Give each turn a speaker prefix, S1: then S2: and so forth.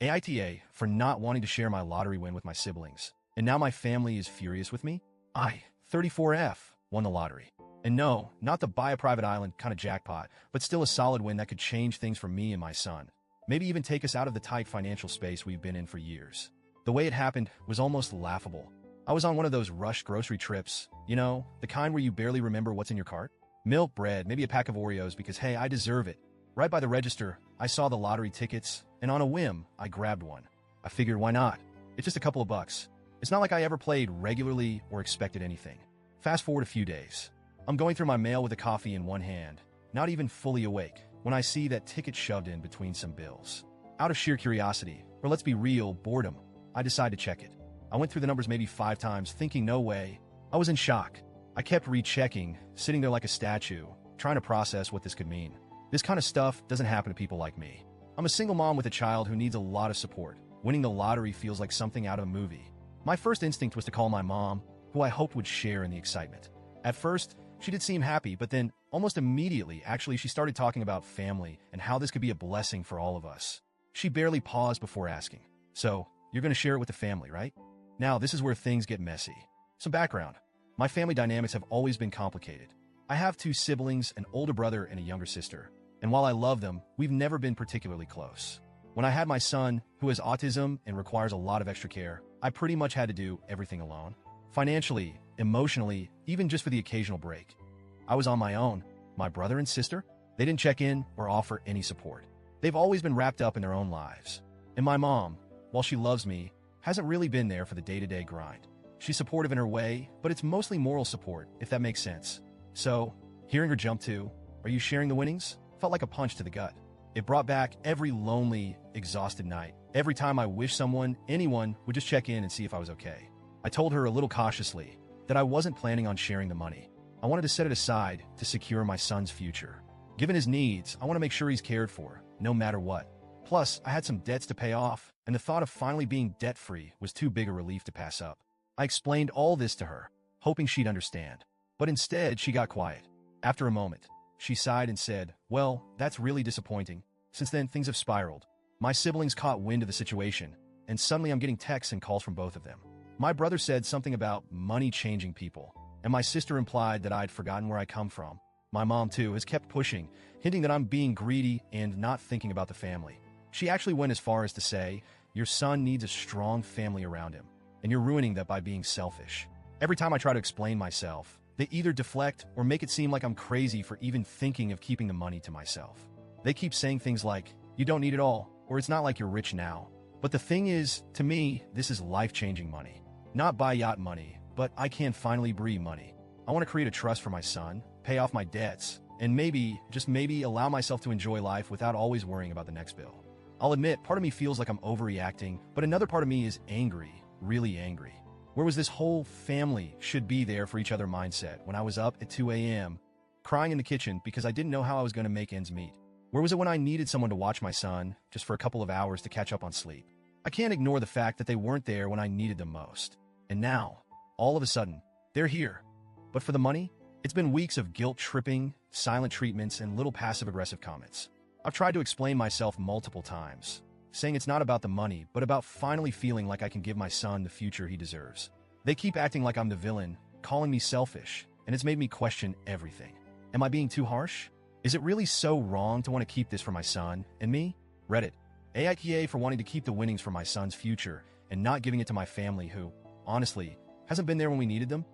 S1: AITA for not wanting to share my lottery win with my siblings. And now my family is furious with me? I, 34F, won the lottery. And no, not the buy a private island kind of jackpot, but still a solid win that could change things for me and my son. Maybe even take us out of the tight financial space we've been in for years. The way it happened was almost laughable. I was on one of those rushed grocery trips, the kind where you barely remember what's in your cart. Milk, bread, maybe a pack of Oreos because, hey, I deserve it. Right by the register, I saw the lottery tickets, and on a whim, I grabbed one. I figured, why not? It's just a couple of bucks. It's not like I ever played regularly or expected anything. Fast forward a few days. I'm going through my mail with a coffee in one hand, not even fully awake, when I see that ticket shoved in between some bills. Out of sheer curiosity, or let's be real, boredom, I decide to check it. I went through the numbers maybe 5 times, thinking no way. I was in shock. I kept rechecking, sitting there like a statue, trying to process what this could mean. This kind of stuff doesn't happen to people like me. I'm a single mom with a child who needs a lot of support. Winning the lottery feels like something out of a movie. My first instinct was to call my mom, who I hoped would share in the excitement. At first, she did seem happy, but then, almost immediately, she started talking about family and how this could be a blessing for all of us. She barely paused before asking, "So, you're going to share it with the family, right?" Now, this is where things get messy. Some background. My family dynamics have always been complicated. I have 2 siblings, an older brother and a younger sister. And while I love them, we've never been particularly close. When I had my son, who has autism and requires a lot of extra care, I pretty much had to do everything alone. Financially, emotionally, even just for the occasional break. I was on my own. My brother and sister, they didn't check in or offer any support. They've always been wrapped up in their own lives. And my mom, while she loves me, hasn't really been there for the day-to-day grind. She's supportive in her way, but it's mostly moral support, if that makes sense. So, hearing her jump to, "Are you sharing the winnings?" felt like a punch to the gut. It brought back every lonely, exhausted night. Every time I wished anyone would just check in and see if I was okay. I told her a little cautiously that I wasn't planning on sharing the money. I wanted to set it aside to secure my son's future. Given his needs, I want to make sure he's cared for, no matter what. Plus, I had some debts to pay off, and the thought of finally being debt-free was too big a relief to pass up. I explained all this to her, hoping she'd understand. But instead, she got quiet. After a moment, she sighed and said, "Well, that's really disappointing. Since then, things have spiraled. My siblings caught wind of the situation, and suddenly I'm getting texts and calls from both of them. My brother said something about money changing people, and my sister implied that I'd forgotten where I come from. My mom, too, has kept pushing, hinting that I'm being greedy and not thinking about the family. She actually went as far as to say, 'Your son needs a strong family around him, and you're ruining that by being selfish.' Every time I try to explain myself, they either deflect or make it seem like I'm crazy for even thinking of keeping the money to myself. They keep saying things like, 'You don't need it all,' or 'It's not like you're rich now.' But the thing is, to me, this is life-changing money. Not buy yacht money, but I can finally breathe money. I want to create a trust for my son, pay off my debts, and maybe, just maybe, allow myself to enjoy life without always worrying about the next bill. I'll admit, part of me feels like I'm overreacting, but another part of me is angry, really angry. Where was this whole family should be there for each other mindset when I was up at 2 a.m., crying in the kitchen because I didn't know how I was going to make ends meet? Where was it when I needed someone to watch my son just for a couple of hours to catch up on sleep? I can't ignore the fact that they weren't there when I needed them most. And now, all of a sudden, they're here. But for the money, it's been weeks of guilt-tripping, silent treatments, and little passive-aggressive comments. I've tried to explain myself multiple times, saying it's not about the money, but about finally feeling like I can give my son the future he deserves. They keep acting like I'm the villain, calling me selfish, and it's made me question everything. Am I being too harsh? Is it really so wrong to want to keep this for my son and me? Reddit. AITA for wanting to keep the winnings for my son's future and not giving it to my family who, honestly, hasn't been there when we needed them?